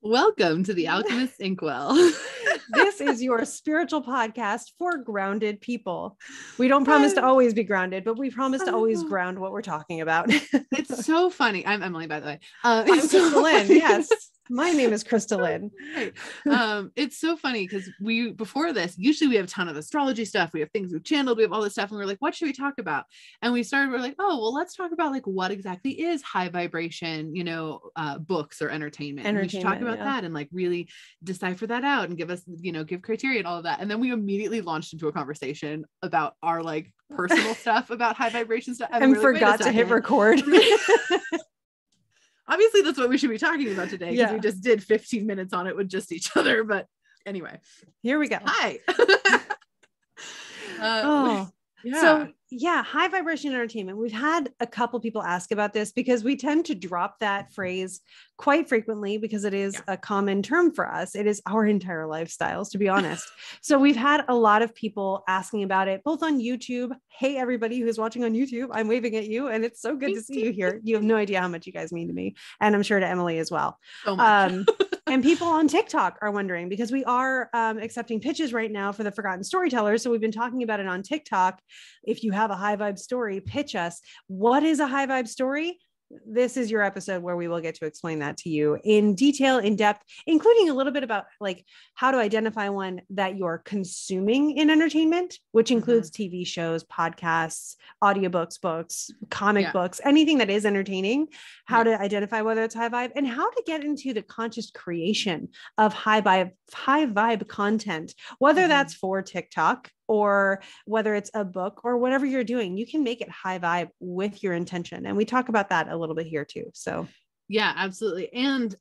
Welcome to the Alchemists Inkwell. This is your spiritual podcast for grounded people. We don't promise to always be grounded, but we promise to always ground what we're talking about. It's so funny. I'm Emily, by the way. I'm KristaLyn. Yes. My name is KristaLyn. Right. It's so funny because before this, usually we have a ton of astrology stuff. We have things we've channeled. We have all this stuff. And we're like, what should we talk about? And we're like, oh, well, let's talk about like what exactly is high vibration, books or entertainment. And we should talk about that and like really decipher that out and give criteria and all of that. And then we immediately launched into a conversation about our like personal stuff about high vibration stuff. And forgot to hit record. Obviously, that's what we should be talking about today because we just did 15 minutes on it with just each other. But anyway, here we go. Hi. High vibration entertainment. We've had a couple people ask about this because we tend to drop that phrase quite frequently because it is a common term for us. It is our entire lifestyles, to be honest. So we've had a lot of people asking about it, both on YouTube. Hey, everybody who is watching on YouTube, I'm waving at you and it's so good to see you here. You have no idea how much you guys mean to me. And I'm sure to Emily as well. So much. And people on TikTok are wondering because we are accepting pitches right now for the Forgotten Storytellers. So we've been talking about it on TikTok. If you have a high vibe story, pitch us. What is a high vibe story? This is your episode where we will get to explain that to you in detail, in depth, including a little bit about like how to identify one that you're consuming in entertainment, which includes TV shows, podcasts, audiobooks, books, comic books, anything that is entertaining, how to identify whether it's high vibe and how to get into the conscious creation of high vibe content, whether that's for TikTok or whether it's a book or whatever you're doing, you can make it high vibe with your intention. And we talk about that a little bit here too. So yeah, absolutely. And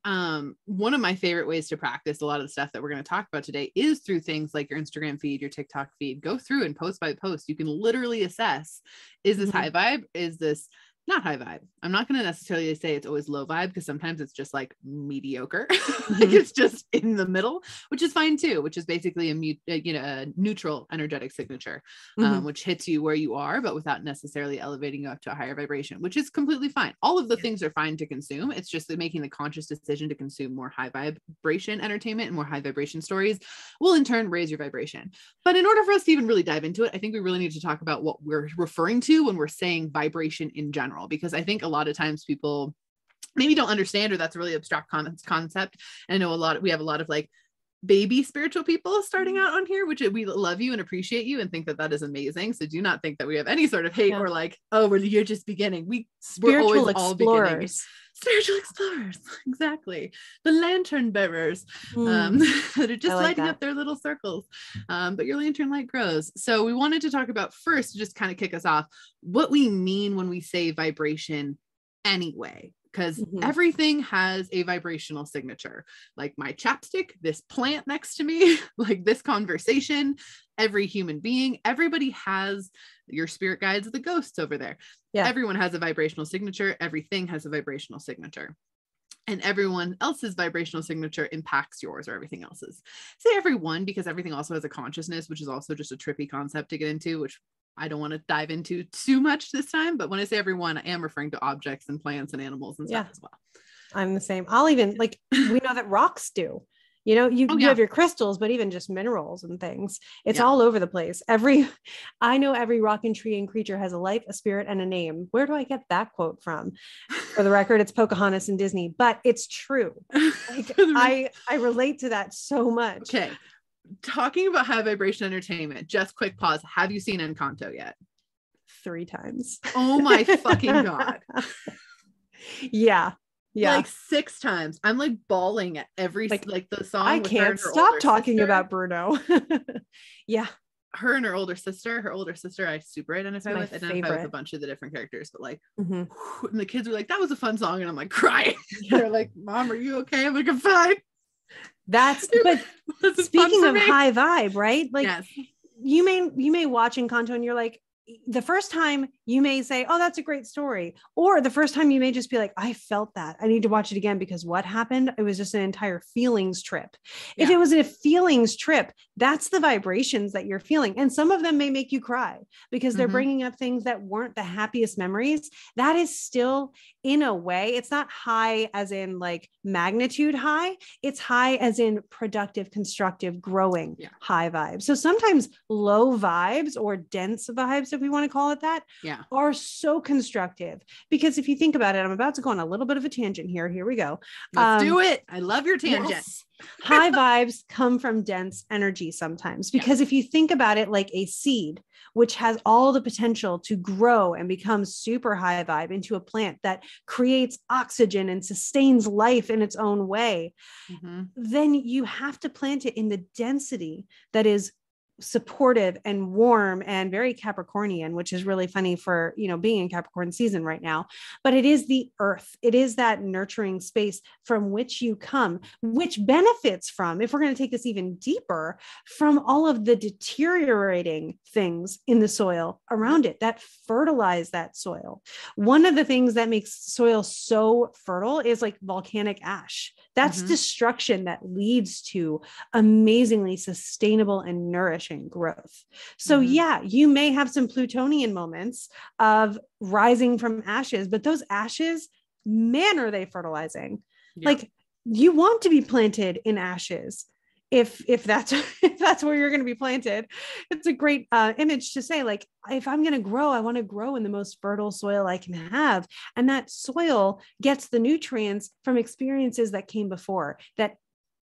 one of my favorite ways to practice a lot of the stuff that we're going to talk about today is through things like your Instagram feed, your TikTok feed. Go through and post by post. You can literally assess, is this high vibe? Is this not high vibe? I'm not going to necessarily say it's always low vibe because sometimes it's just like mediocre. Like it's just in the middle, which is fine too, which is basically a neutral energetic signature, which hits you where you are, but without necessarily elevating you up to a higher vibration, which is completely fine. All of the things are fine to consume. It's just that making the conscious decision to consume more high vibration entertainment and more high vibration stories will in turn raise your vibration. But in order for us to even really dive into it, I think we really need to talk about what we're referring to when we're saying vibration in general. Because I think a lot of times people maybe don't understand, or that's a really abstract concept. And I know we have a lot of like baby spiritual people starting out on here, which we love you and appreciate you and think that is amazing. So do not think that we have any sort of hate or like, oh, you're just beginning. We're always all beginning. Spiritual explorers. Exactly. The lantern bearers that are just lighting up their little circles. But your lantern light grows. So we wanted to talk about first, to just kind of kick us off, what we mean when we say vibration anyway. Because everything has a vibrational signature, like my chapstick, this plant next to me, like this conversation, every human being, everybody has your spirit guides, the ghosts over there. Yeah. Everyone has a vibrational signature. Everything has a vibrational signature. And everyone else's vibrational signature impacts yours or everything else's. Say everyone, because everything also has a consciousness, which is also just a trippy concept to get into, which I don't want to dive into too much this time, but when I say everyone, I am referring to objects and plants and animals and stuff as well. I'm the same. I'll even we know that rocks do, you have your crystals, but even just minerals and things, it's all over the place. I know every rock and tree and creature has a life, a spirit, and a name. Where do I get that quote from? For the record, it's Pocahontas and Disney, but it's true. I relate to that so much. Okay. Talking about high vibration entertainment, just quick pause. Have you seen Encanto yet? 3 times. Oh my fucking God. Yeah. Like 6 times. I'm like bawling at every the song. I can't stop talking about Bruno. Yeah. Her and her older sister I super identify with. With a bunch of the different characters, but and the kids were like, that was a fun song. And I'm like crying. They're like, Mom, are you okay? I'm like, I'm fine. But speaking of high vibe, right? Like you may watch Encanto and you're like, the first time you may say, oh, that's a great story. Or the first time you may just be like, I felt that. I need to watch it again because what happened? It was just an entire feelings trip. If it was a feelings trip, that's the vibrations that you're feeling. And some of them may make you cry because they're bringing up things that weren't the happiest memories. That is still, in a way, it's not high as in like magnitude high. It's high as in productive, constructive, growing high vibes. So sometimes low vibes or dense vibes, if we want to call it that, are so constructive. Because if you think about it, I'm about to go on a little bit of a tangent here. Here we go. Let's do it. I love your tangent. Yes. High vibes come from dense energy sometimes, because if you think about it like a seed, which has all the potential to grow and become super high vibe into a plant that creates oxygen and sustains life in its own way, then you have to plant it in the density that is supportive and warm and very Capricornian, which is really funny for, you know, being in Capricorn season right now. But it is the earth. It is that nurturing space from which you come, which benefits from, if we're going to take this even deeper, from all of the deteriorating things in the soil around it that fertilize that soil. One of the things that makes soil so fertile is like volcanic ash. That's destruction that leads to amazingly sustainable and nourishing growth. So you may have some Plutonian moments of rising from ashes, but those ashes, man, are they fertilizing? Like, you want to be planted in ashes. If that's where you're going to be planted. It's a great image to say, like, if I'm going to grow, I want to grow in the most fertile soil I can have. And that soil gets the nutrients from experiences that came before, that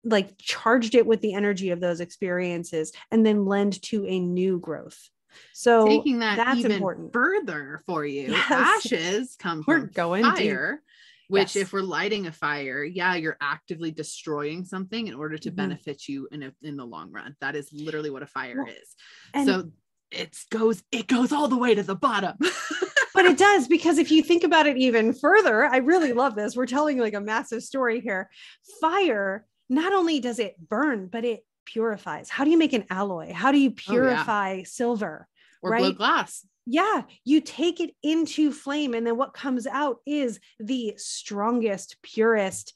like charged it with the energy of those experiences and then lend to a new growth. So taking that's even important. Further for you, ashes come from fire. Deep. Which if we're lighting a fire, you're actively destroying something in order to benefit you in the long run. That is literally what a fire is. And so it goes all the way to the bottom. But it does, because if you think about it even further, I really love this. We're telling like a massive story here. Fire, not only does it burn, but it purifies. How do you make an alloy? How do you purify silver? Or blow glass? Yeah, you take it into flame, and then what comes out is the strongest, purest,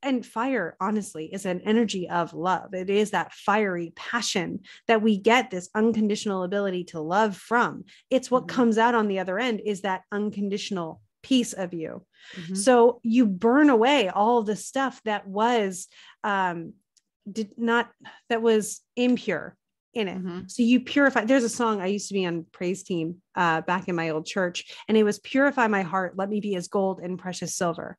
and fire, honestly, is an energy of love. It is that fiery passion that we get this unconditional ability to love from. It's what comes out on the other end is that unconditional piece of you. So you burn away all the stuff that was impure in it. So you purify. There's a song, I used to be on praise team back in my old church, and it was "Purify My Heart, let me be as gold and precious silver."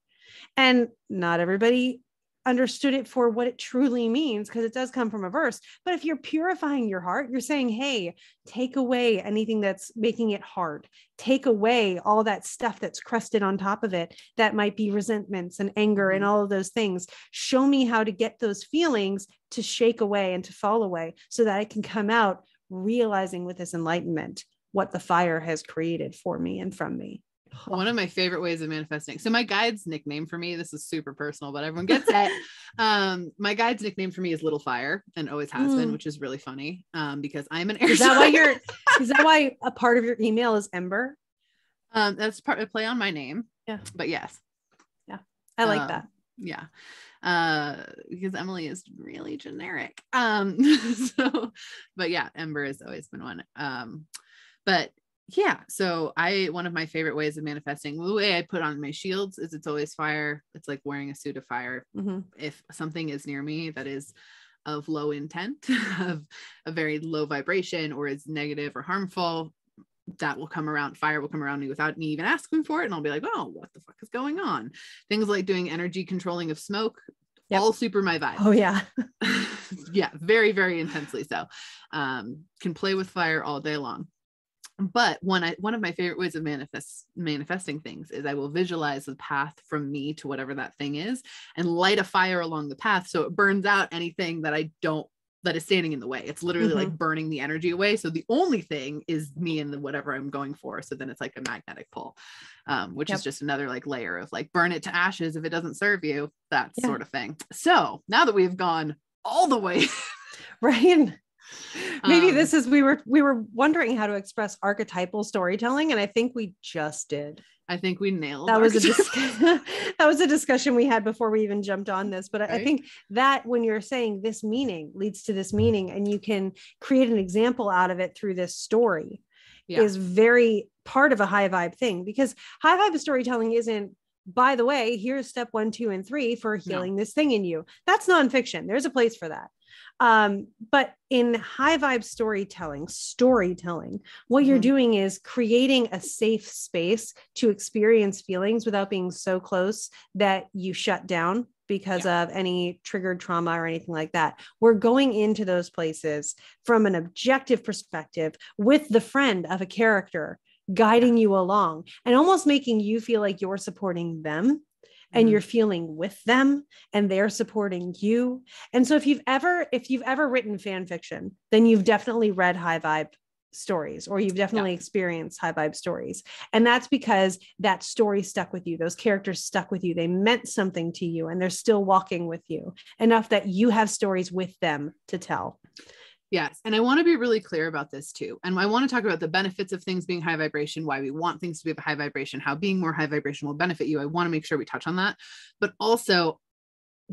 And not everybody understood it for what it truly means, because it does come from a verse. But if you're purifying your heart, you're saying, hey, take away anything that's making it hard. Take away all that stuff that's crusted on top of it that might be resentments and anger and all of those things. Show me how to get those feelings to shake away and to fall away, so that I can come out realizing with this enlightenment what the fire has created for me and from me. One of my favorite ways of manifesting. So my guide's nickname for me, this is super personal, but everyone gets it. My guide's nickname for me is Little Fire, and always has been, which is really funny. Because I'm an air is that why a part of your email is Ember? That's part of play on my name. Yeah. But yes. Yeah. I like that. Yeah. Because Emily is really generic. But yeah, Ember has always been one. But yeah, so one of my favorite ways of manifesting, the way I put on my shields is it's always fire. It's like wearing a suit of fire. If something is near me that is of low intent, of a very low vibration, or is negative or harmful, that will come around. Fire will come around me without me even asking for it. And I'll be like, oh, what the fuck is going on? Things like doing energy controlling of smoke, all super my vibe. Oh yeah. Yeah, very, very intensely so. Can play with fire all day long. But one of my favorite ways of manifesting things is I will visualize the path from me to whatever that thing is, and light a fire along the path so it burns out anything that is standing in the way. It's literally like burning the energy away. So the only thing is me and whatever I'm going for. So then it's like a magnetic pull, which is just another like layer of like burn it to ashes if it doesn't serve you, that sort of thing. So now that we've gone all the way right, Maybe this is, we were wondering how to express archetypal storytelling, and I think we just did. I think we nailed that. That was a discussion we had before we even jumped on this. But right? I think that when you're saying this meaning leads to this meaning, and you can create an example out of it through this story, is very part of a high vibe thing, because high vibe storytelling isn't, by the way, here's step 1, 2, and 3 for healing this thing in you. That's nonfiction. There's a place for that. But in high vibe storytelling, what you're doing is creating a safe space to experience feelings without being so close that you shut down because of any triggered trauma or anything like that. We're going into those places from an objective perspective with the friend of a character guiding you along and almost making you feel like you're supporting them. And you're feeling with them and they're supporting you. And so if you've ever written fan fiction, then you've definitely read high vibe stories, or you've definitely experienced high vibe stories. And that's because that story stuck with you. Those characters stuck with you. They meant something to you, and they're still walking with you enough that you have stories with them to tell. Yes. And I want to be really clear about this too. And I want to talk about the benefits of things being high vibration, why we want things to be of high vibration, how being more high vibration will benefit you. I want to make sure we touch on that. But also,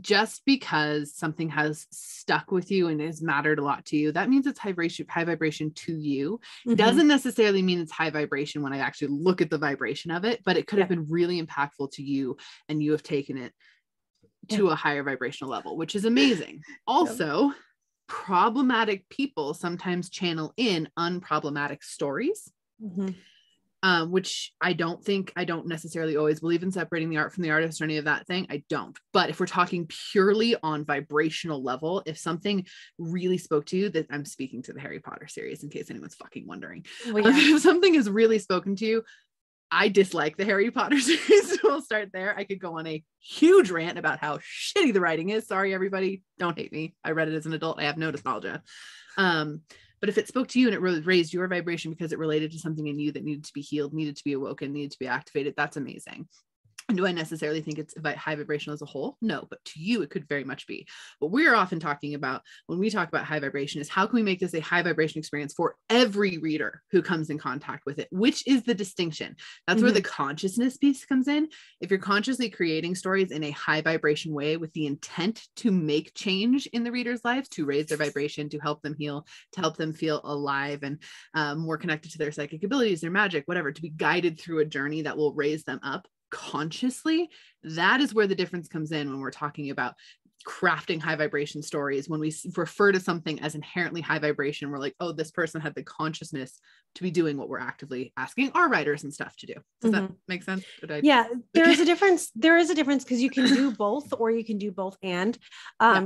just because something has stuck with you and has mattered a lot to you, that means it's high vibration to you. It doesn't necessarily mean it's high vibration when I actually look at the vibration of it, but it could have been really impactful to you, and you have taken it to a higher vibrational level, which is amazing. Also, problematic people sometimes channel in unproblematic stories, which I don't necessarily always believe in separating the art from the artist or any of that thing. I don't. But if we're talking purely on vibrational level, if something really spoke to you, that I'm speaking to the Harry Potter series in case anyone's fucking wondering. If something has really spoken to you, I dislike the Harry Potter series. So we'll start there. I could go on a huge rant about how shitty the writing is. Sorry, everybody. Don't hate me. I read it as an adult. I have no nostalgia. But if it spoke to you and it really raised your vibration because it related to something in you that needed to be healed, needed to be awoken, needed to be activated, that's amazing. And do I necessarily think it's high vibrational as a whole? No, but to you, it could very much be. What we're often talking about when we talk about high vibration is how can we make this a high vibration experience for every reader who comes in contact with it, which is the distinction. That's where the consciousness piece comes in. If you're consciously creating stories in a high vibration way with the intent to make change in the reader's lives, to raise their vibration, to help them heal, to help them feel alive and more connected to their psychic abilities, their magic, whatever, to be guided through a journey that will raise them up consciously, that is where the difference comes in when we're talking about crafting high vibration stories. When we refer to something as inherently high vibration, we're like, oh, this person had the consciousness to be doing what we're actively asking our writers and stuff to do. Does that make sense? Yeah, there is a difference. There is a difference because you can do both, or you can do both and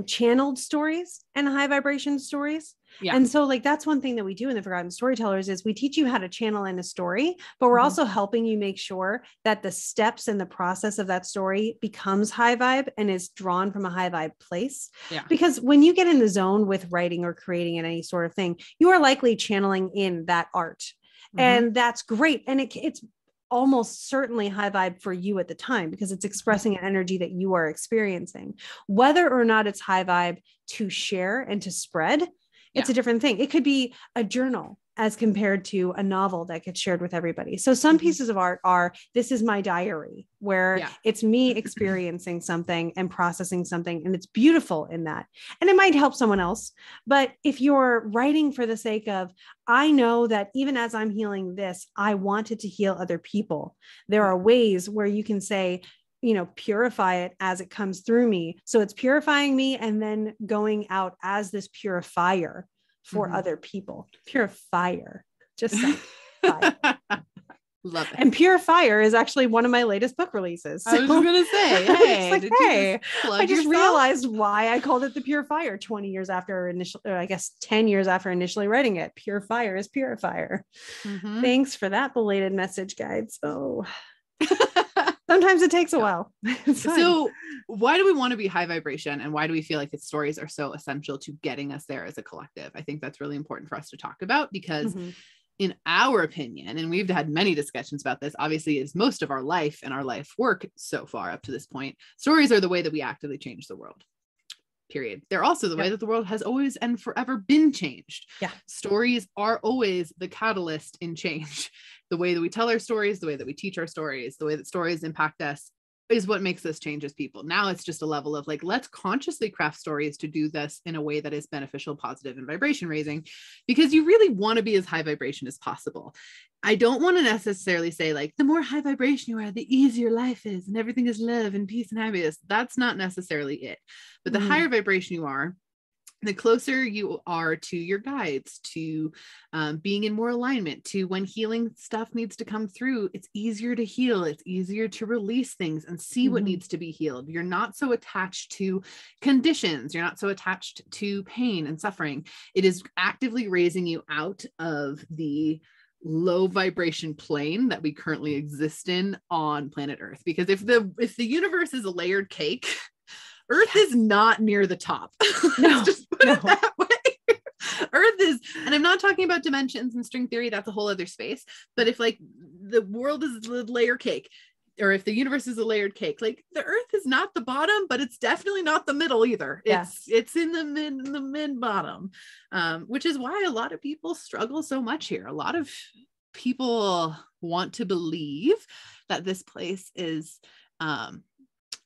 channeled stories and high vibration stories. Yeah. And so like, that's one thing that we do in the Forgotten Storytellers is we teach you how to channel in a story, but we're also helping you make sure that the steps and the process of that story becomes high vibe and is drawn from a high vibe place. Yeah. Because when you get in the zone with writing or creating in any sort of thing, you are likely channeling in that art. And that's great. And it's almost certainly high vibe for you at the time because it's expressing an energy that you are experiencing. Whether or not it's high vibe to share and to spread, it's a different thing. It could be a journal as compared to a novel that gets shared with everybody. So some pieces of art are, this is my diary, where it's me experiencing something and processing something, and it's beautiful in that. And it might help someone else. But if you're writing for the sake of, I know that even as I'm healing this, I wanted to heal other people, there are ways where you can say, you know, purify it as it comes through me. So it's purifying me and then going out as this purifier for other people. Purifier. Just fire. Love it. And Purifier is actually one of my latest book releases. So I was just going to say, hey, like, hey, I just realized why I called it the Purifier 20 years after initially, I guess 10 years after initially writing it. Purifier is Purifier. Thanks for that belated message, guides. Oh, sometimes it takes a while. So why do we want to be high vibration, and why do we feel like its stories are so essential to getting us there as a collective? I think that's really important for us to talk about because in our opinion, and we've had many discussions about this, obviously is most of our life and our life work so far up to this point, stories are the way that we actively change the world. period. They're also the way that the world has always and forever been changed. Yeah. Stories are always the catalyst in change. The way that we tell our stories, the way that we teach our stories, the way that stories impact us is what makes us change as people. Now it's just a level of like, let's consciously craft stories to do this in a way that is beneficial, positive, and vibration raising, because you really want to be as high vibration as possible. I don't want to necessarily say like, the more high vibration you are, the easier life is and everything is love and peace and happiness. That's not necessarily it. But the higher vibration you are, the closer you are to your guides, to being in more alignment, to when healing stuff needs to come through, it's easier to heal. It's easier to release things and see what needs to be healed. You're not so attached to conditions. You're not so attached to pain and suffering. It is actively raising you out of the low vibration plane that we currently exist in on planet Earth. Because if the universe is a layered cake, Earth is not near the top. No, Just put it that way. Earth is, and I'm not talking about dimensions and string theory, that's a whole other space. But if like the world is a layer cake, or if the universe is a layered cake, like the Earth is not the bottom, but it's definitely not the middle either. It's in the mid bottom, which is why a lot of people struggle so much here. A lot of people want to believe that this place is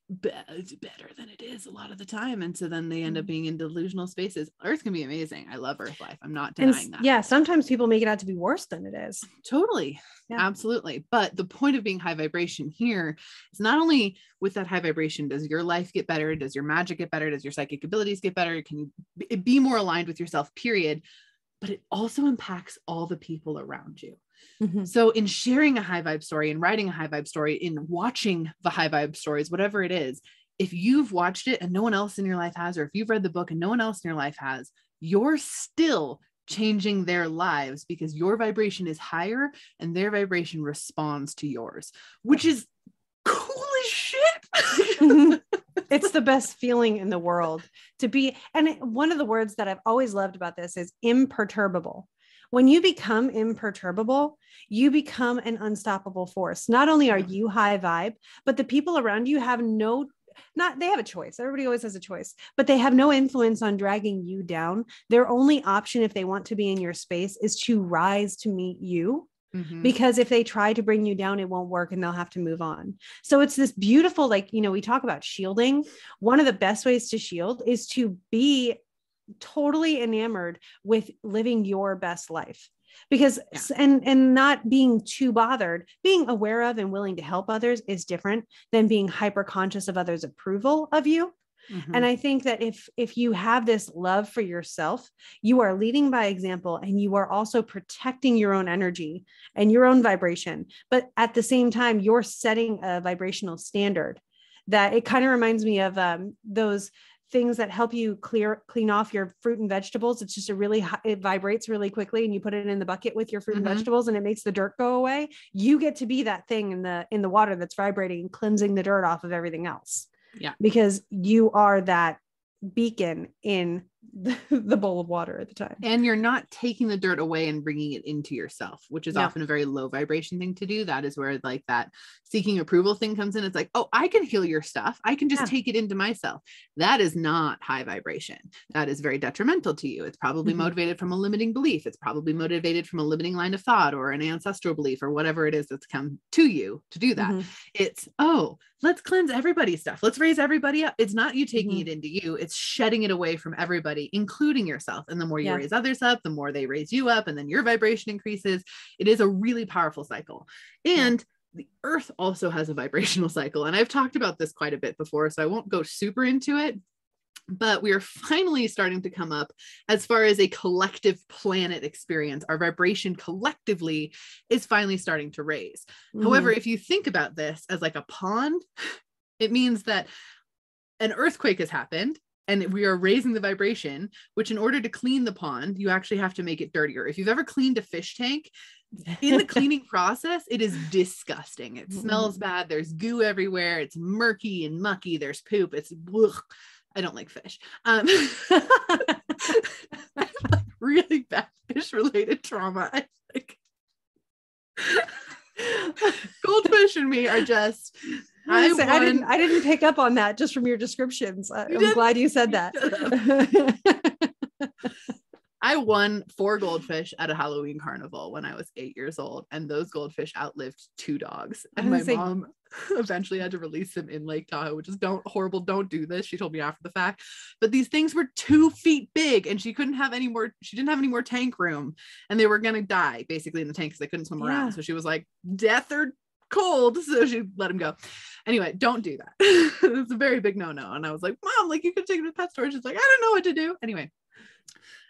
better than it is a lot of the time, and so then they end up being in delusional spaces. Earth can be amazing. I love Earth life. I'm not denying that. Yeah, sometimes people make it out to be worse than it is. Totally. Absolutely. But the point of being high vibration here is not only with that high vibration, does your life get better? Does your magic get better? Does your psychic abilities get better? Can you be more aligned with yourself, period? But it also impacts all the people around you. So in sharing a high vibe story and writing a high vibe story, in watching the high vibe stories, whatever it is, if you've watched it and no one else in your life has, or if you've read the book and no one else in your life has, you're still changing their lives because your vibration is higher and their vibration responds to yours, which is cool as shit. It's the best feeling in the world to be. And one of the words that I've always loved about this is imperturbable. When you become imperturbable, you become an unstoppable force. Not only are you high vibe, but the people around you have they have a choice. Everybody always has a choice, but they have no influence on dragging you down. Their only option, if they want to be in your space, is to rise to meet you. Because if they try to bring you down, it won't work and they'll have to move on. So it's this beautiful, like, we talk about shielding. One of the best ways to shield is to be totally enamored with living your best life, because and not being too bothered. Being aware of and willing to help others is different than being hyper conscious of others' approval of you. And I think that if you have this love for yourself, you are leading by example, and you are also protecting your own energy and your own vibration. But at the same time, you're setting a vibrational standard that it kind of reminds me of those things that help you clean off your fruit and vegetables. It's just it vibrates really quickly, and you put it in the bucket with your fruit and vegetables, and it makes the dirt go away. You get to be that thing in the water that's vibrating and cleansing the dirt off of everything else. Yeah, because you are that beacon in the bowl of water at the time. And you're not taking the dirt away and bringing it into yourself, which is often a very low vibration thing to do. That is where like that seeking approval thing comes in. It's like, oh, I can heal your stuff. I can just take it into myself. That is not high vibration. That is very detrimental to you. It's probably motivated from a limiting belief. It's probably motivated from a limiting line of thought or an ancestral belief or whatever it is that's come to you to do that. It's, oh, let's cleanse everybody's stuff. Let's raise everybody up. It's not you taking it into you. It's shedding it away from everybody, including yourself. And the more you raise others up, the more they raise you up, and then your vibration increases. It is a really powerful cycle. And the earth also has a vibrational cycle. And I've talked about this quite a bit before, so I won't go super into it, but we are finally starting to come up as far as a collective planet experience. Our vibration collectively is finally starting to raise. However, if you think about this as like a pond, it means that an earthquake has happened and we are raising the vibration, which in order to clean the pond, you actually have to make it dirtier. If you've ever cleaned a fish tank, in the cleaning process, it is disgusting. It smells bad. There's goo everywhere. It's murky and mucky. There's poop. It's ugh. I don't like fish. I have like really bad fish related trauma. I think goldfish and me are just I didn't pick up on that just from your descriptions. I'm glad you said that. I won 4 goldfish at a Halloween carnival when I was 8 years old, and those goldfish outlived 2 dogs. And my mom eventually had to release them in Lake Tahoe, which is don't do this. She told me after the fact, but these things were 2 feet big, and she didn't have any more tank room, and they were going to die basically in the tank because they couldn't swim around. So she was like, death or cold. So she let him go. Anyway, don't do that. It's a very big no-no. And I was like, Mom, like you could take him to the pet store. She's like, I don't know what to do. Anyway,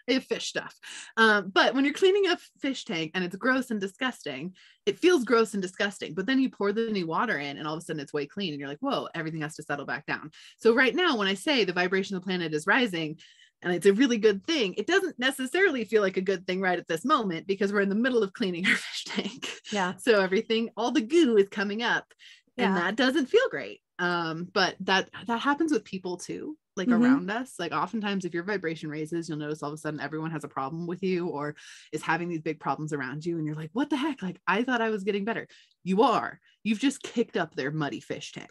I have fish stuff. But when you're cleaning a fish tank and it's gross and disgusting, it feels gross and disgusting, but then you pour the new water in and all of a sudden it's way clean and you're like, whoa, everything has to settle back down. So right now, when I say the vibration of the planet is rising and it's a really good thing, it doesn't necessarily feel like a good thing right at this moment because we're in the middle of cleaning our fish tank. Yeah. So all the goo is coming up and that doesn't feel great. But that happens with people too. Like around us, like oftentimes if your vibration raises, you'll notice all of a sudden everyone has a problem with you or is having these big problems around you. And you're like, what the heck? Like, I thought I was getting better. You've just kicked up their muddy fish tank.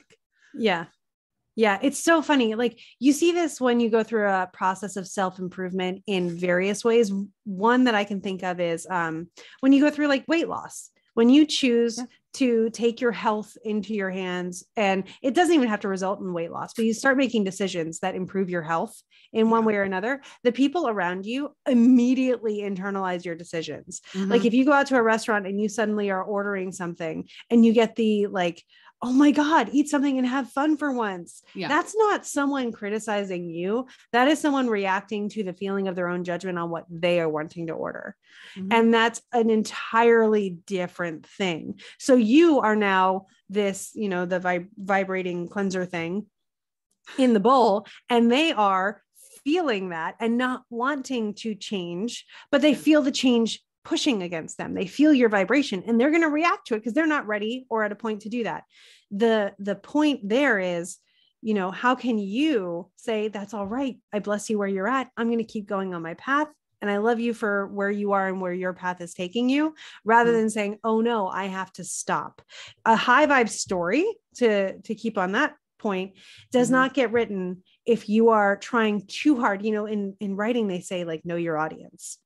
Yeah. Yeah. It's so funny. Like you see this when you go through a process of self-improvement in various ways. One that I can think of is when you go through like weight loss, when you choose to take your health into your hands, and it doesn't even have to result in weight loss, but you start making decisions that improve your health in one way or another, the people around you immediately internalize your decisions. Like if you go out to a restaurant and you suddenly are ordering something and you get the like, oh my God, eat something and have fun for once. Yeah. That's not someone criticizing you. That is someone reacting to the feeling of their own judgment on what they are wanting to order. And that's an entirely different thing. So you are now this, the vibrating cleanser thing in the bowl, and they are feeling that and not wanting to change, but they feel the change pushing against them. They feel your vibration and they're going to react to it because they're not ready or at a point to do that. The point there is, how can you say, that's all right. I bless you where you're at. I'm going to keep going on my path. And I love you for where you are and where your path is taking you, rather than saying, oh no, I have to stop. A high vibe story, to keep on that point, does not get written if you are trying too hard. In writing, they say like, know your audience.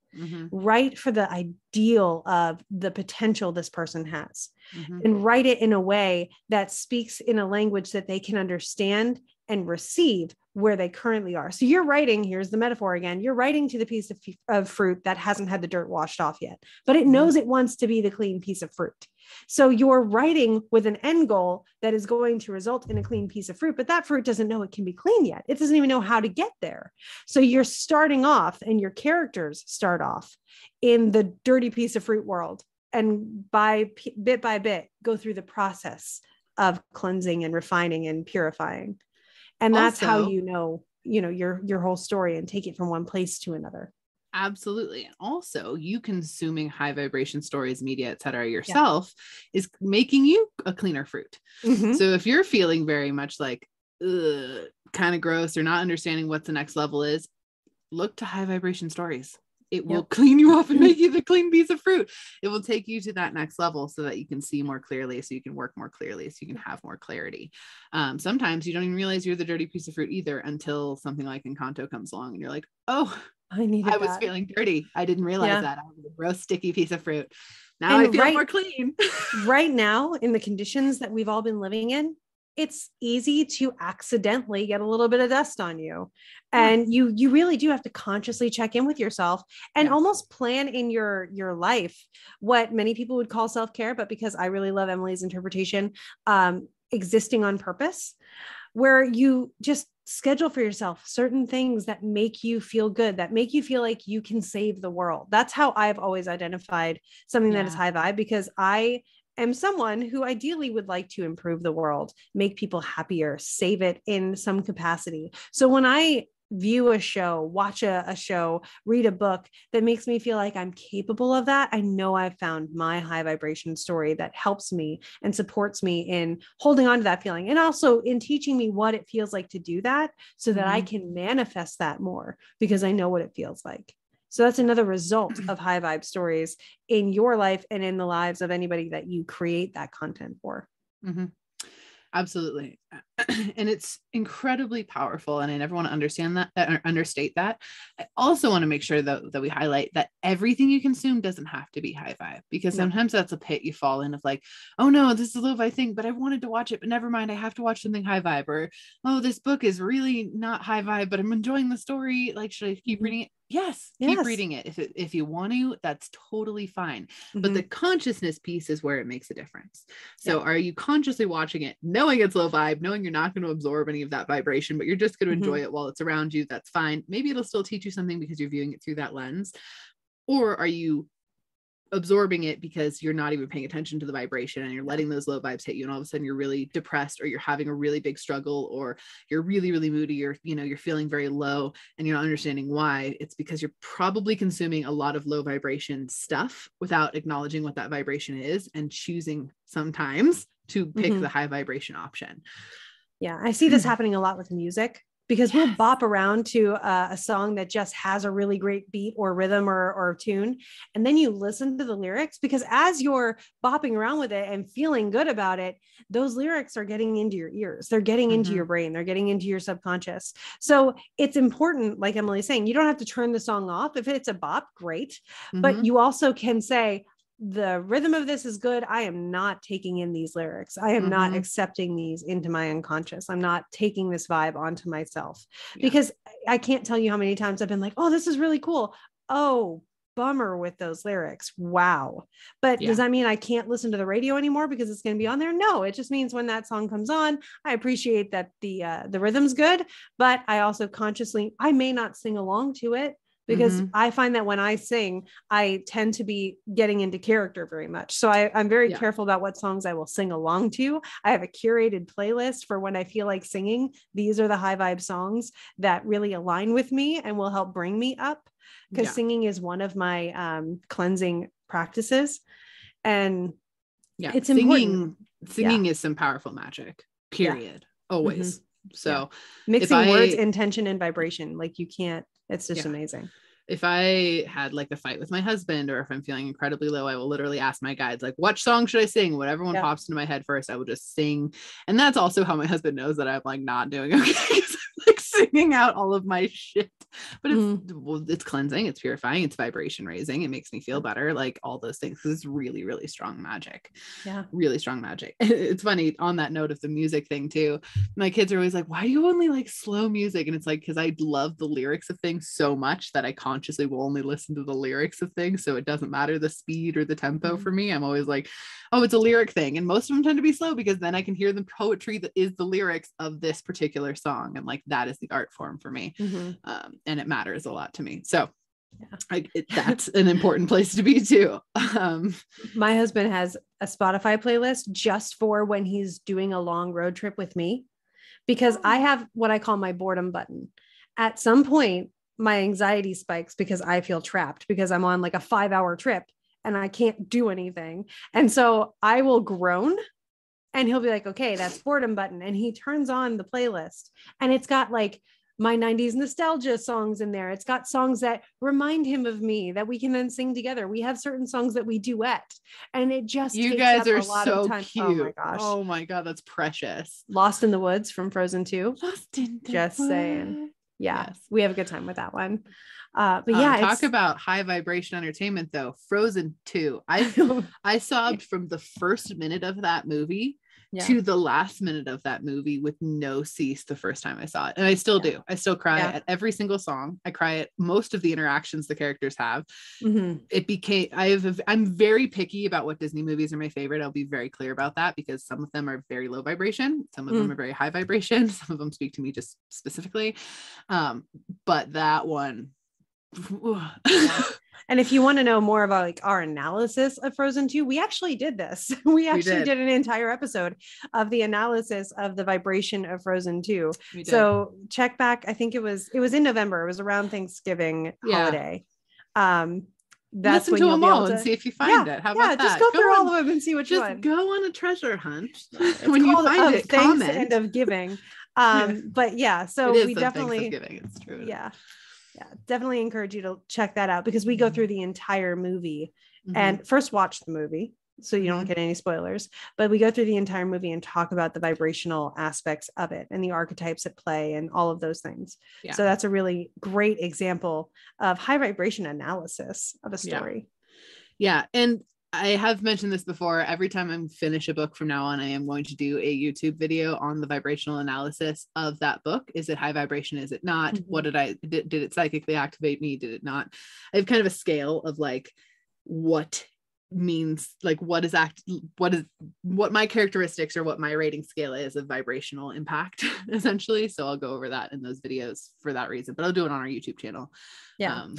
Write for the ideal of the potential this person has, and write it in a way that speaks in a language that they can understand and receive where they currently are. So you're writing, here's the metaphor again, you're writing to the piece of fruit that hasn't had the dirt washed off yet, but it knows it wants to be the clean piece of fruit. So you're writing with an end goal that is going to result in a clean piece of fruit, but that fruit doesn't know it can be clean yet. It doesn't even know how to get there. So you're starting off, and your characters start off in the dirty piece of fruit world, and bit by bit go through the process of cleansing and refining and purifying. And that's how your whole story, and take it from one place to another. Absolutely. And also, you consuming high vibration stories, media, etc. yourself is making you a cleaner fruit. So if you're feeling very much like kind of gross or not understanding what the next level is, look to high vibration stories. It will clean you off and make you the clean piece of fruit. It will take you to that next level so that you can see more clearly, so you can work more clearly, so you can have more clarity. Sometimes you don't even realize you're the dirty piece of fruit either until something like Encanto comes along and you're like, oh, I was feeling dirty. I didn't realize that. I was a gross, sticky piece of fruit. Now I feel more clean. Right now, in the conditions that we've all been living in, it's easy to accidentally get a little bit of dust on you. And you really do have to consciously check in with yourself and almost plan in your life what many people would call self-care. But because I really love Emily's interpretation, existing on purpose, where you just schedule for yourself certain things that make you feel good, that make you feel like you can save the world. That's how I've always identified something that is high vibe, because I am someone who ideally would like to improve the world, make people happier, save it in some capacity. So when I view a show, watch a show, read a book that makes me feel like I'm capable of that, I know I've found my high vibration story that helps me and supports me in holding on to that feeling, and also in teaching me what it feels like to do that, so that I can manifest that more, because I know what it feels like. So that's another result of high vibe stories in your life and in the lives of anybody that you create that content for. Absolutely. And it's incredibly powerful. And I never want to understand that or understate that. I also want to make sure that we highlight that everything you consume doesn't have to be high vibe, because sometimes that's a pit you fall in of like, oh no, this is a low vibe thing, but I wanted to watch it, but never mind. I have to watch something high vibe. Or, oh, this book is really not high vibe, but I'm enjoying the story. Like, should I keep reading it? Yes, keep reading it. If you want to, that's totally fine. But the consciousness piece is where it makes a difference. So are you consciously watching it, knowing it's low vibe, knowing you're not going to absorb any of that vibration, but you're just going to enjoy it while it's around you? That's fine. Maybe it'll still teach you something because you're viewing it through that lens. Or are you absorbing it because you're not even paying attention to the vibration and you're letting those low vibes hit you, and all of a sudden you're really depressed, or you're having a really big struggle, or you're really, really moody, you're feeling very low and you're not understanding why? It's because you're probably consuming a lot of low vibration stuff without acknowledging what that vibration is and choosing sometimes to pick the high vibration option. Yeah, I see this happening a lot with music, because we'll bop around to a song that just has a really great beat or rhythm or tune. And then you listen to the lyrics, because as you're bopping around with it and feeling good about it, those lyrics are getting into your ears. They're getting into your brain. They're getting into your subconscious. So it's important, like Emily's saying, you don't have to turn the song off. If it's a bop, great. But you also can say, the rhythm of this is good. I am not taking in these lyrics. I am not accepting these into my unconscious. I'm not taking this vibe onto myself, because I can't tell you how many times I've been like, oh, this is really cool. Oh, bummer with those lyrics. Wow. But does that mean I can't listen to the radio anymore because it's going to be on there? No, it just means when that song comes on, I appreciate that the rhythm's good, but I also I may not sing along to it, because I find that when I sing, I tend to be getting into character very much. So I'm very careful about what songs I will sing along to. I have a curated playlist for when I feel like singing. These are the high vibe songs that really align with me and will help bring me up, because singing is one of my cleansing practices. And it's important. Singing is some powerful magic, period. Always. So mixing words, intention, and vibration, like you can't, it's just amazing. If I had like a fight with my husband, or if I'm feeling incredibly low, I will literally ask my guides, like, what song should I sing? Whatever one pops into my head first, I will just sing. And that's also how my husband knows that I'm like not doing okay, because I'm like singing out all of my shit. But it's cleansing, it's purifying, it's vibration raising. It makes me feel better, like all those things. It's really, really strong magic. Yeah, really strong magic. It's funny, on that note of the music thing too, my kids are always like, why do you only like slow music? And it's like, because I love the lyrics of things so much that I consciously will only listen to the lyrics of things. So it doesn't matter the speed or the tempo for me. I'm always like, oh, it's a lyric thing. And most of them tend to be slow, because then I can hear the poetry that is the lyrics of this particular song. And like, that is the art form for me. And it matters a lot to me. So that's an important place to be too. My husband has a Spotify playlist just for when he's doing a long road trip with me, because I have what I call my boredom button. At some point, my anxiety spikes because I feel trapped, because I'm on like a 5-hour trip and I can't do anything. And so I will groan, and he'll be like, okay, that's boredom button. And he turns on the playlist, and it's got like my 90s nostalgia songs in there. It's got songs that remind him of me that we can then sing together. We have certain songs that we duet, and it just you takes guys up are a lot so of time. cute. Oh my gosh. Oh my God, that's precious. Lost in the Woods from Frozen 2. Lost in the Just woods. Saying. Yeah, yes. We have a good time with that one. But yeah, talk about high vibration entertainment though. Frozen 2. I sobbed from the first minute of that movie to the last minute of that movie with no cease the first time I saw it. And I still do. I still cry at every single song. I cry at most of the interactions the characters have. I'm very picky about what Disney movies are my favorite. I'll be very clear about that, because some of them are very low vibration. Some of them are very high vibration. Some of them speak to me just specifically. But that one, And if you want to know more about like our analysis of Frozen 2, we actually did this. We actually did an entire episode of the analysis of the vibration of Frozen 2. So check back. I think it was in November. It was around Thanksgiving holiday. That's Listen when you'll be able to and see if you find it. How about that? Just go through all of them and see which one. Just go on a treasure hunt. When you find it, comment. And of giving. But yeah, so we definitely giving. It's true. Yeah, definitely encourage you to check that out, because we go through the entire movie and first watch the movie, so you don't get any spoilers, but we go through the entire movie and talk about the vibrational aspects of it and the archetypes at play and all of those things. Yeah. So that's a really great example of high vibration analysis of a story. Yeah. And I have mentioned this before. Every time I finish a book from now on, I am going to do a YouTube video on the vibrational analysis of that book. Is it high vibration? Is it not? What did it psychically activate me? Did it not? I have kind of a scale of like what means, like what my characteristics or what my rating scale is of vibrational impact, essentially. So I'll go over that in those videos for that reason, but I'll do it on our YouTube channel. Because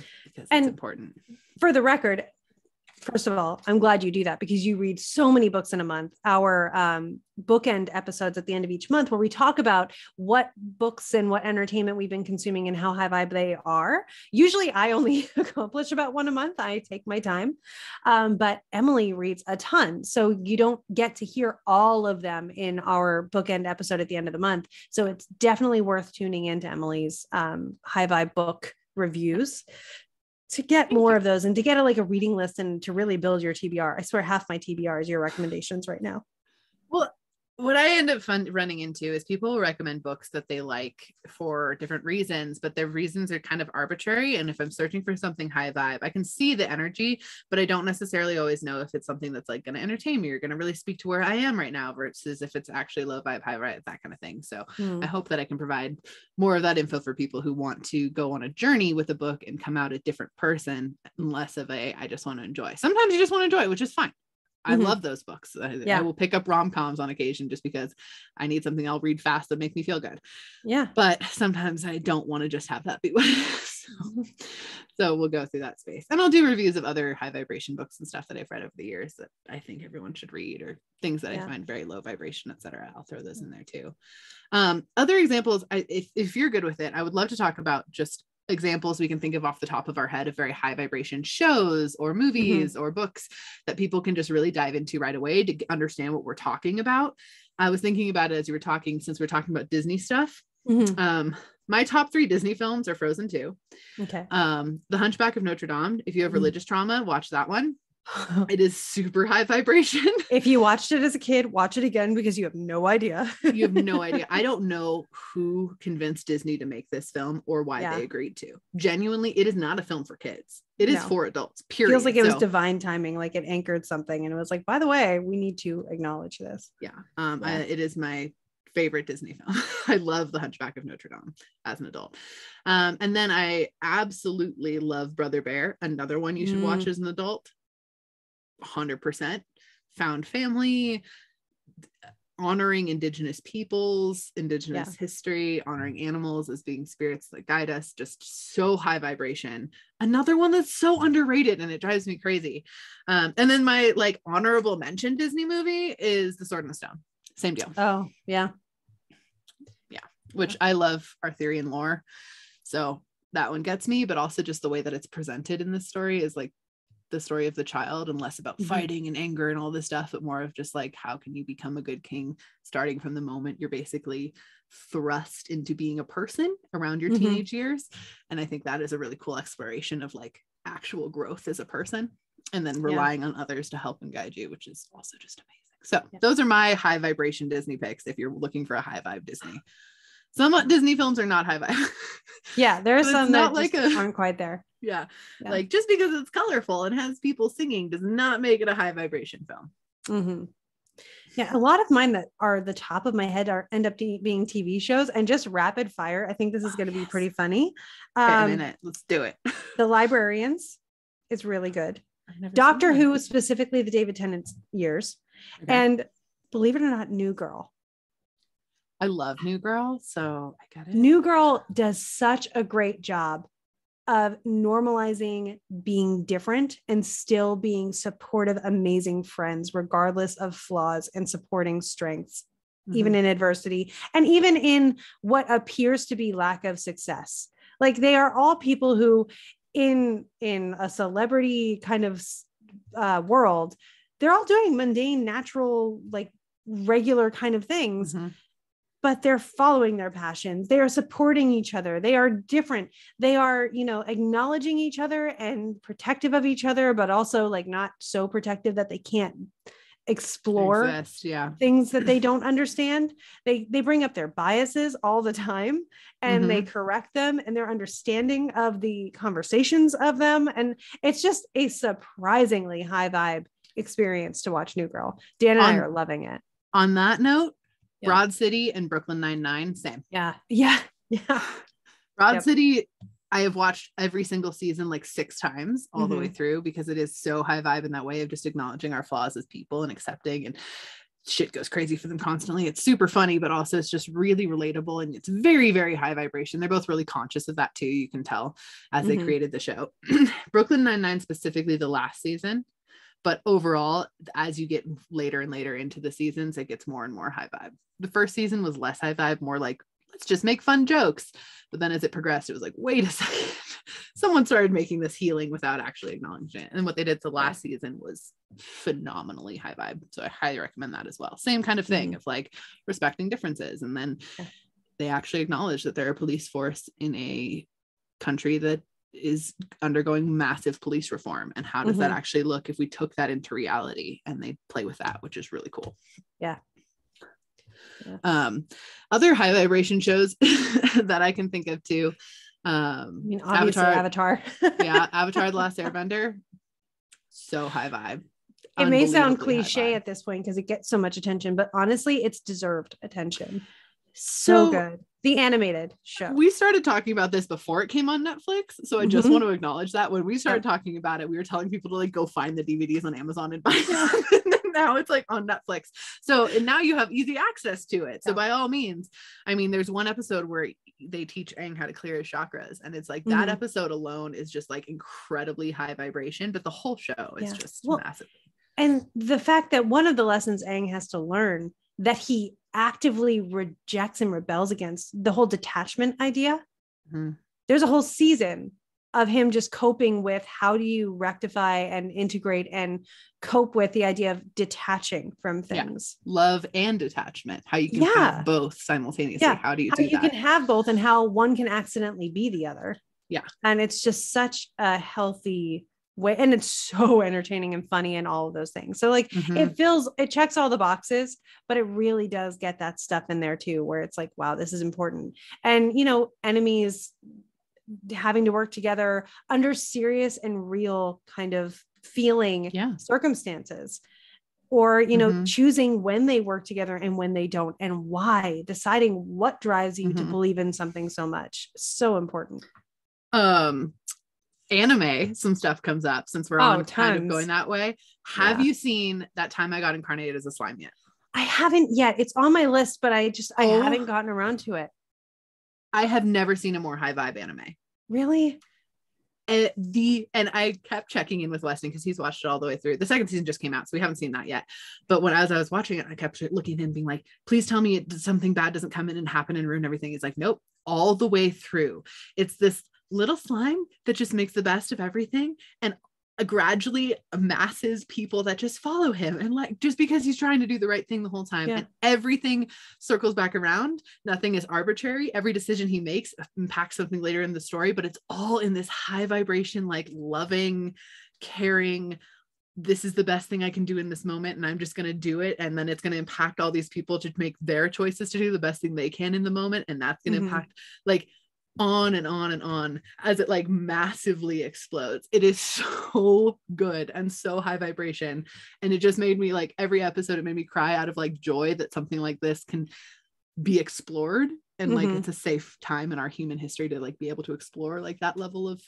it's important. For the record, first of all, I'm glad you do that because you read so many books in a month. Our bookend episodes at the end of each month where we talk about what books and what entertainment we've been consuming and how high vibe they are. Usually I only accomplish about one a month. I take my time. But Emily reads a ton. So you don't get to hear all of them in our bookend episode at the end of the month. So it's definitely worth tuning into Emily's high vibe book reviews to get more of those and to get a reading list and to really build your TBR. I swear half my TBR is your recommendations right now. Well, what I end up running into is people recommend books that they like for different reasons, but their reasons are kind of arbitrary. And if I'm searching for something high vibe, I can see the energy, but I don't necessarily always know if it's something that's like going to entertain me or going to really speak to where I am right now versus if it's actually low vibe, high vibe, that kind of thing. So I hope that I can provide more of that info for people who want to go on a journey with a book and come out a different person, and less of I just want to enjoy. Sometimes you just want to enjoy, which is fine. I love those books. I will pick up rom-coms on occasion just because I need something I'll read fast that make me feel good. Yeah. But sometimes I don't want to just have that be what it is. So we'll go through that space. And I'll do reviews of other high vibration books and stuff that I've read over the years that I think everyone should read, or things that I find very low vibration, etc. I'll throw those in there too. Other examples, if you're good with it, I would love to talk about just examples we can think of off the top of our head of very high vibration shows or movies or books that people can just really dive into right away to understand what we're talking about. I was thinking about it as you were talking, since we're talking about Disney stuff. My top 3 Disney films are Frozen 2. Okay. The Hunchback of Notre Dame. If you have religious trauma, watch that one. It is super high vibration. If you watched it as a kid, watch it again because you have no idea. You have no idea. I don't know who convinced Disney to make this film or why they agreed to. Genuinely, it is not a film for kids. It is for adults, period. Feels like it was divine timing, like it anchored something and it was like, by the way, we need to acknowledge this. It is my favorite Disney film. I love The Hunchback of Notre Dame as an adult. And then I absolutely love Brother Bear, another one you should watch as an adult. 100%. Found family, honoring indigenous peoples, indigenous history, honoring animals as being spirits that guide us, just so high vibration. Another one that's so underrated and it drives me crazy. And then my honorable mention Disney movie is The Sword and the Stone. Same deal. Oh yeah, which I love Arthurian lore, so that one gets me, but also just the way that it's presented in this story is like the story of the child and less about fighting and anger and all this stuff, but more of just like, how can you become a good king starting from the moment you're basically thrust into being a person around your teenage years. And I think that is a really cool exploration of like actual growth as a person, and then relying on others to help and guide you, which is also just amazing. So those are my high vibration Disney picks if you're looking for a high vibe Disney. Some Disney films are not high vibe. There are some that aren't quite there. Like just because it's colorful and has people singing does not make it a high vibration film. A lot of mine that are the top of my head end up being TV shows, and just rapid fire. I think this is going to be pretty funny. Let's do it. The Librarians is really good. Doctor Who, specifically the David Tennant years, and believe it or not, New Girl. I love New Girl, so I got it. New Girl does such a great job of normalizing being different and still being supportive, amazing friends, regardless of flaws, and supporting strengths, even in adversity, and even in what appears to be lack of success. Like they are all people who in a celebrity kind of world, they're all doing mundane, natural, like regular kind of things. but they're following their passions. They are supporting each other. They are different. They are, acknowledging each other and protective of each other, but also like not so protective that they can't explore things that they don't understand. They bring up their biases all the time, and they correct them, and they're understanding of the conversations of them. And it's just a surprisingly high vibe experience to watch New Girl. Dan and I are loving it. On that note, Broad City and Brooklyn Nine-Nine, same. Yeah. Broad City, I have watched every single season like 6 times all the way through, because it is so high vibe in that way of just acknowledging our flaws as people and accepting, and shit goes crazy for them constantly. It's super funny, but also it's just really relatable, and it's very, very high vibration. They're both really conscious of that too. You can tell as they created the show. Brooklyn Nine-Nine, specifically the last season, but overall, as you get later and later into the seasons, it gets more and more high vibe. The first season was less high vibe, more like, let's just make fun jokes. But then as it progressed, it was like, wait a second, someone started making this healing without actually acknowledging it. And what they did the last season was phenomenally high vibe. So I highly recommend that as well. Same kind of thing of like respecting differences. And then they actually acknowledge that they're a police force in a country that is undergoing massive police reform, and how does that actually look if we took that into reality, and they play with that, which is really cool. Other high vibration shows that I can think of too, obviously Avatar. Avatar: The Last Airbender, so high vibe. It may sound cliche at this point because it gets so much attention, but honestly it's deserved attention. So good. The animated show. We started talking about this before it came on Netflix. So I just want to acknowledge that when we started talking about it, we were telling people to like go find the DVDs on Amazon and buy them. And now it's like on Netflix. So, and now you have easy access to it. So by all means, I mean, there's one episode where they teach Aang how to clear his chakras. And it's like that episode alone is just like incredibly high vibration, but the whole show is just massive. And the fact that one of the lessons Aang has to learn that he actively rejects and rebels against, the whole detachment idea. There's a whole season of him just coping with how do you rectify and integrate and cope with the idea of detaching from things. Love and detachment, how you can have both simultaneously. How do you do that? You can have both, and how one can accidentally be the other. And it's just such a healthy way, and it's so entertaining and funny and all of those things. So like it checks all the boxes, but it really does get that stuff in there too, where it's like, wow, this is important. And enemies having to work together under serious and real kind of feeling circumstances, or choosing when they work together and when they don't, and why, deciding what drives you to believe in something so much. So important. Anime, some stuff comes up since we're on kind of going that way. Have you seen That Time I Got Incarnated as a Slime yet? I haven't yet. It's on my list, but I haven't gotten around to it. I have never seen a more high vibe anime. Really? And I kept checking in with Weston because he's watched it all the way through. The second season just came out, so we haven't seen that yet. But as I was watching it, I kept looking at him being like, please tell me something bad doesn't come in and happen and ruin everything. He's like, nope, all the way through. It's this little slime that just makes the best of everything and gradually amasses people that just follow him, and like just because he's trying to do the right thing the whole time, and everything circles back around. Nothing is arbitrary. Every decision he makes impacts something later in the story, but it's all in this high vibration, like loving, caring, this is the best thing I can do in this moment, and I'm just going to do it, and then it's going to impact all these people to make their choices to do the best thing they can in the moment, and that's going to impact like on and on and on as it like massively explodes. It is so good and so high vibration, and it just made me like, every episode it made me cry out of like joy that something like this can be explored, and like it's a safe time in our human history to like be able to explore like that level of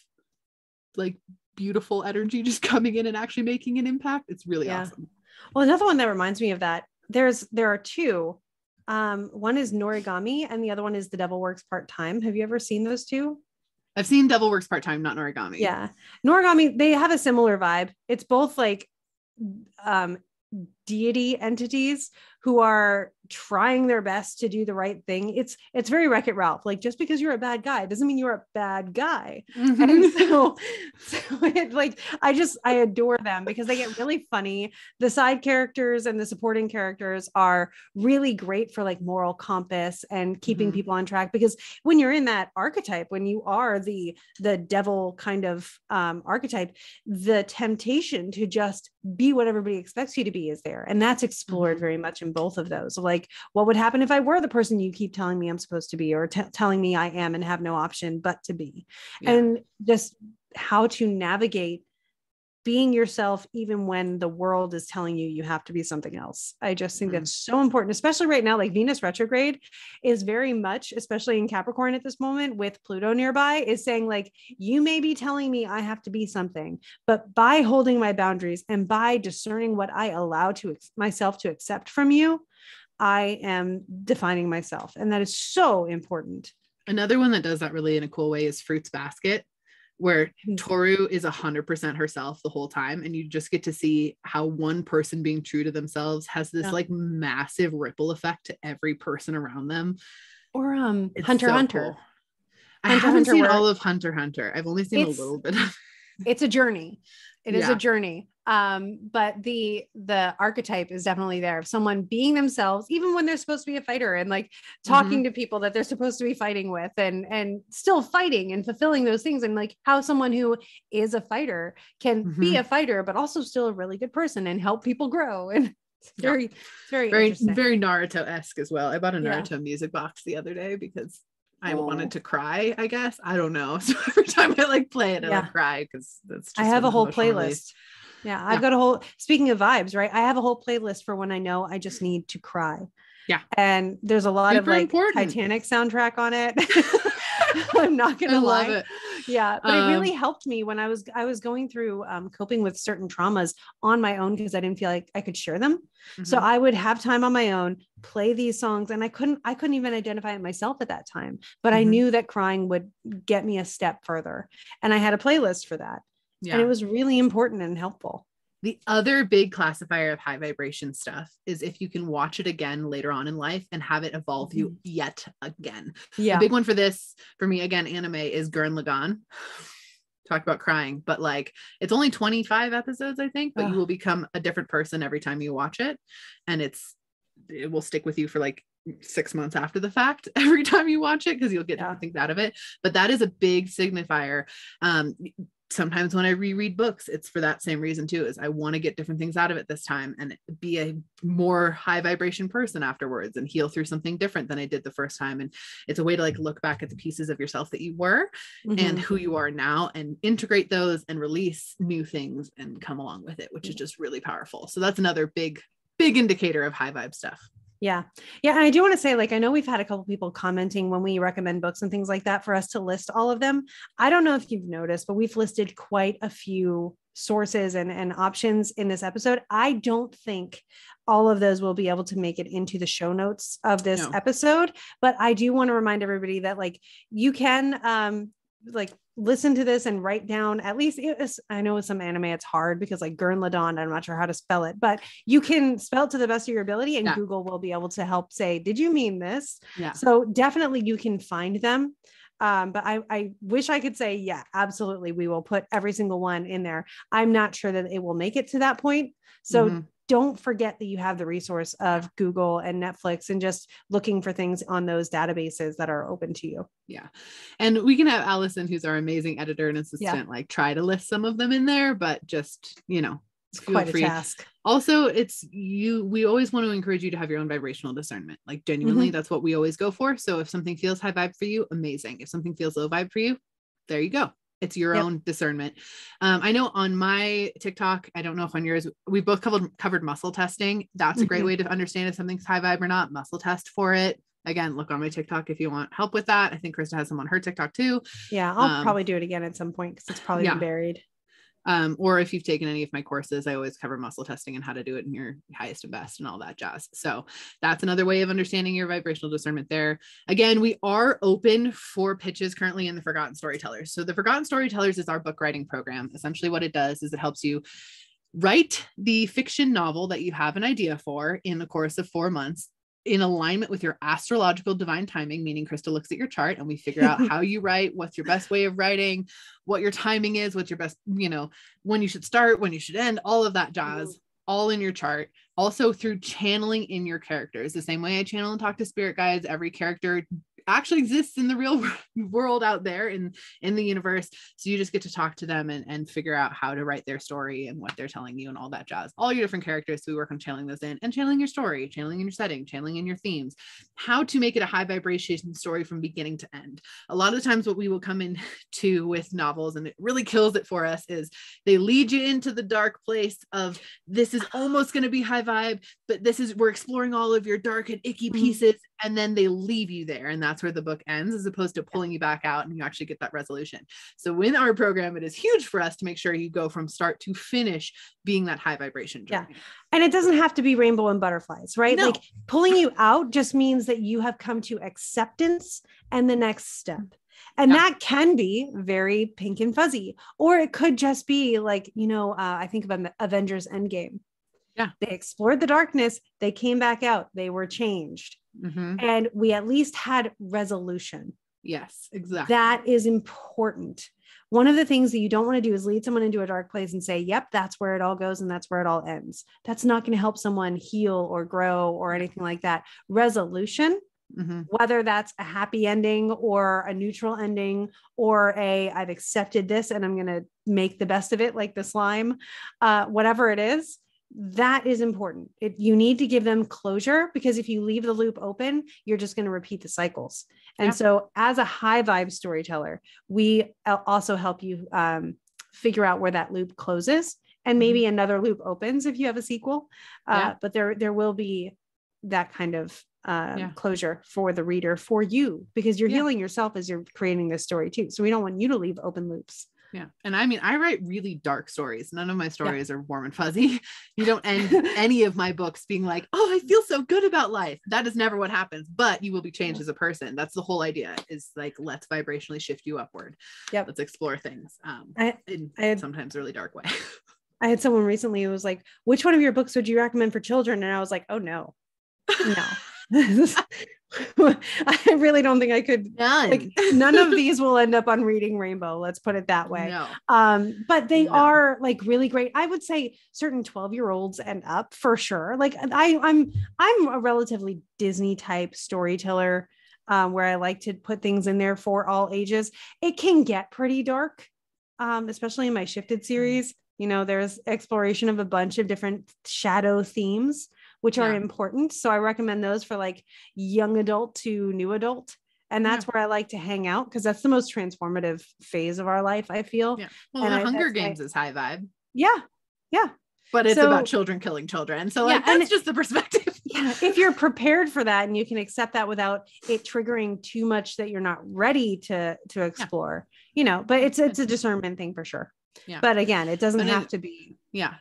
like beautiful energy just coming in and actually making an impact. It's really awesome. Well, another one that reminds me of that, there are two. One is Norigami and the other one is The Devil Works Part-Time. Have you ever seen those two? I've seen Devil Works Part-Time, not Norigami. Yeah. Norigami, they have a similar vibe. It's both like deity entities who are trying their best to do the right thing. It's very Wreck-It Ralph. Like, just because you're a bad guy doesn't mean you're a bad guy. Mm-hmm. And so it, like, I adore them because they get really funny. The side characters and the supporting characters are really great for like moral compass and keeping people on track, because when you're in that archetype, when you are the devil kind of archetype, the temptation to just be what everybody expects you to be is there. And that's explored very much in both of those. So like, what would happen if I were the person you keep telling me I'm supposed to be, or telling me I am and have no option but to be? And just how to navigate being yourself, even when the world is telling you you have to be something else. I just think that's so important, especially right now. Like, Venus retrograde is very much, especially in Capricorn at this moment with Pluto nearby, is saying like, you may be telling me I have to be something, but by holding my boundaries and by discerning what I allow to myself to accept from you, I am defining myself. And that is so important. Another one that does that really in a cool way is Fruits Basket, where Toru is 100% herself the whole time. And you just get to see how one person being true to themselves has this like massive ripple effect to every person around them. Or It's Hunter so Hunter. Cool. I haven't seen all of Hunter Hunter. I've only seen a little bit of it. It's a journey. It is a journey. But the archetype is definitely there of someone being themselves, even when they're supposed to be a fighter, and like talking to people that they're supposed to be fighting with, and still fighting and fulfilling those things. And like how someone who is a fighter can be a fighter, but also still a really good person and help people grow. And it's very Naruto-esque as well. I bought a Naruto music box the other day because I wanted to cry, I guess. I don't know. So every time I like play it, I like cry because that's just I have a whole playlist. Release. Yeah. I've got a whole, speaking of vibes, right? I have a whole playlist for when I know I just need to cry. Yeah. And there's a lot of like Titanic soundtrack on it. I'm not going to lie. Love it. Yeah. But it really helped me when I was going through coping with certain traumas on my own, because I didn't feel like I could share them. So I would have time on my own, play these songs, and I couldn't even identify it myself at that time, but I knew that crying would get me a step further. And I had a playlist for that. Yeah. And it was really important and helpful. The other big classifier of high vibration stuff is if you can watch it again later on in life and have it evolve you yet again. Yeah. The big one for this, for me, again, anime, is Gurren Lagann. Talk about crying, but like, it's only 25 episodes, I think, but you will become a different person every time you watch it. And it will stick with you for like 6 months after the fact, every time you watch it, because you'll get different things out of it. But that is a big signifier. Sometimes when I reread books, it's for that same reason too, is I want to get different things out of it this time and be a more high vibration person afterwards and heal through something different than I did the first time. And it's a way to like look back at the pieces of yourself that you were and who you are now, and integrate those and release new things and come along with it, which is just really powerful. So that's another big indicator of high vibe stuff. Yeah. Yeah. And I do want to say, like, I know we've had a couple people commenting when we recommend books and things like that for us to list all of them. I don't know if you've noticed, but we've listed quite a few sources and options in this episode. I don't think all of those will be able to make it into the show notes of this episode, but I do want to remind everybody that like, you can, like, listen to this and write down at least, I know with some anime it's hard because like Gurren Lagann, I'm not sure how to spell it, but you can spell it to the best of your ability, and Google will be able to help say, did you mean this? Yeah. So definitely you can find them. But I wish I could say, yeah, absolutely, we will put every single one in there. I'm not sure that it will make it to that point. So don't forget that you have the resource of Google and Netflix and just looking for things on those databases that are open to you. Yeah. And we can have Allison, who's our amazing editor and assistant, like try to list some of them in there, but just, it's quite a task. Also, we always want to encourage you to have your own vibrational discernment. Like genuinely, that's what we always go for. So if something feels high vibe for you, amazing. If something feels low vibe for you, there you go. It's your own discernment. I know on my TikTok, I don't know if on yours, we both covered muscle testing. That's a great way to understand if something's high vibe or not. Muscle test for it. Again, look on my TikTok if you want help with that. I think Krista has some on her TikTok too. Yeah, I'll probably do it again at some point because it's probably been buried. Or if you've taken any of my courses, I always cover muscle testing and how to do it in your highest and best and all that jazz. So that's another way of understanding your vibrational discernment there. Again, we are open for pitches currently in the Forgotten Storytellers. So the Forgotten Storytellers is our book writing program. Essentially what it does is it helps you write the fiction novel that you have an idea for in the course of 4 months. in alignment with your astrological divine timing, meaning Krista looks at your chart and we figure out how you write, what's your best way of writing, what your timing is, what's your best, when you should start, when you should end, all of that jazz, all in your chart. Also through channeling in your characters, the same way I channel and talk to spirit guides, every character actually exists in the real world out there in the universe. So you just get to talk to them and figure out how to write their story and what they're telling you and all that jazz, all your different characters. So we work on channeling those in and channeling your story, channeling in your setting, channeling in your themes, how to make it a high vibration story from beginning to end. A lot of the times what we will come into with novels, and it really kills it for us, is they lead you into the dark place of this is almost going to be high vibe, but we're exploring all of your dark and icky pieces. And then they leave you there. And that's where the book ends, as opposed to pulling you back out and you actually get that resolution. So in our program, it is huge for us to make sure you go from start to finish being that high vibration journey. Yeah. And it doesn't have to be rainbow and butterflies, right? No. Like pulling you out just means that you have come to acceptance and the next step. And that can be very pink and fuzzy, or it could just be like, I think of Avengers Endgame. Yeah. They explored the darkness. They came back out. They were changed. And we at least had resolution. Yes, exactly. That is important. One of the things that you don't want to do is lead someone into a dark place and say, yep, that's where it all goes. And that's where it all ends. That's not going to help someone heal or grow or anything like that. Resolution, whether that's a happy ending or a neutral ending or I've accepted this and I'm going to make the best of it, like the slime, whatever it is. That is important. You need to give them closure, because if you leave the loop open, you're just going to repeat the cycles. And so as a high vibe storyteller, we also help you figure out where that loop closes, and maybe another loop opens if you have a sequel. But there will be that kind of closure for the reader, for you, because you're healing yourself as you're creating this story too. So we don't want you to leave open loops. Yeah. And I mean, I write really dark stories. None of my stories are warm and fuzzy. You don't end any of my books being like, oh, I feel so good about life. That is never what happens, but you will be changed as a person. That's the whole idea, is like, let's vibrationally shift you upward. Let's explore things in sometimes a really dark way. I had someone recently who was like, which one of your books would you recommend for children? And I was like, oh no. I really don't think I could. None of these will end up on Reading Rainbow. Let's put it that way. But they are like really great. I would say certain 12-year-olds and up for sure. Like I'm a relatively Disney type storyteller, where I like to put things in there for all ages. It can get pretty dark, especially in my Shifted series. There's exploration of a bunch of different shadow themes, which are important. So I recommend those for like young adult to new adult. And that's where I like to hang out, because that's the most transformative phase of our life, I feel. Well, and Hunger Games is high vibe. Yeah. But it's about children killing children. So that's just the perspective. If you're prepared for that and you can accept that without it triggering too much that you're not ready to explore, but it's a discernment thing for sure. But again, it doesn't have to be.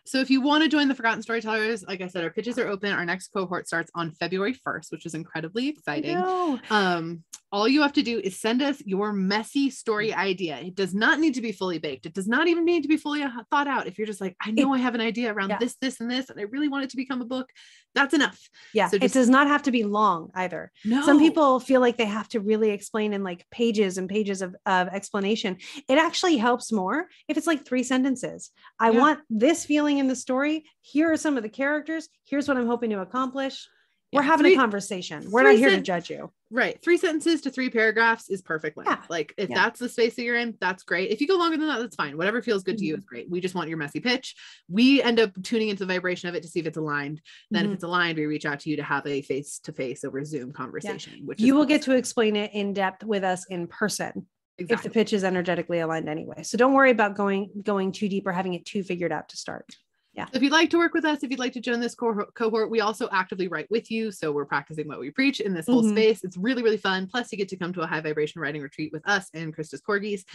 So if you want to join the Forgotten Storytellers, like I said, our pitches are open. Our next cohort starts on February 1st, which is incredibly exciting. All you have to do is send us your messy story idea. It does not need to be fully baked. It does not even need to be fully thought out. If you're just like, I know I have an idea around this, and this, and I really want it to become a book, that's enough. So it does not have to be long either. Some people feel like they have to really explain in like pages and pages of explanation. It actually helps more if it's like 3 sentences. I want this feeling in the story. Here are some of the characters. Here's what I'm hoping to accomplish. We're having a conversation. We're not here to judge you. Right. 3 sentences to 3 paragraphs is perfect length. Like if that's the space that you're in, that's great. If you go longer than that, that's fine. Whatever feels good to you is great. We just want your messy pitch. We end up tuning into the vibration of it to see if it's aligned. Then if it's aligned, we reach out to you to have a face-to-face over Zoom conversation, which you will get to explain it in depth with us in person. If the pitch is energetically aligned anyway. So don't worry about going too deep or having it too figured out to start. So if you'd like to work with us, if you'd like to join this cohort, we also actively write with you. So we're practicing what we preach in this whole space. It's really, really fun. Plus you get to come to a high vibration writing retreat with us and Krista's Corgis.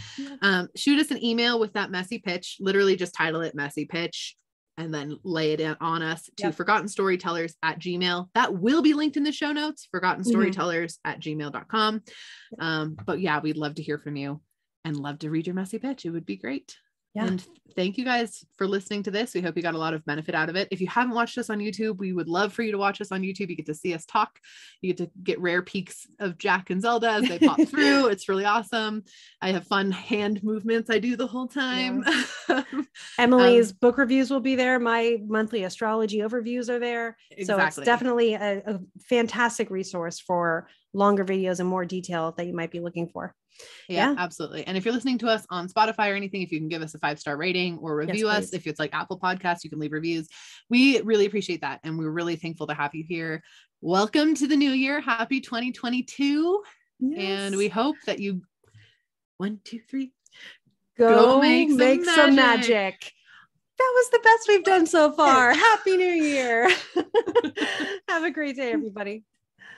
Shoot us an email with that messy pitch, literally just title it messy pitch, and then lay it on us to forgottenstorytellers@gmail.com. That will be linked in the show notes, forgottenstorytellers@gmail.com. But we'd love to hear from you and love to read your messy pitch. It would be great. Yeah. And thank you guys for listening to this. We hope you got a lot of benefit out of it. If you haven't watched us on YouTube, we would love for you to watch us on YouTube. You get to see us talk. You get to get rare peeks of Jack and Zelda as they pop through. It's really awesome. I have fun hand movements I do the whole time. Yes. Emily's book reviews will be there. My monthly astrology overviews are there. Exactly. So it's definitely a fantastic resource for longer videos and more detail that you might be looking for. Yeah, absolutely. And if you're listening to us on Spotify or anything, if you can give us a 5-star rating or review us, if it's like Apple Podcasts, you can leave reviews. We really appreciate that. And we're really thankful to have you here. Welcome to the new year. Happy 2022. Yes. And we hope that you 1, 2, 3 go make some magic. That was the best we've done so far. Happy New Year. Have a great day, everybody.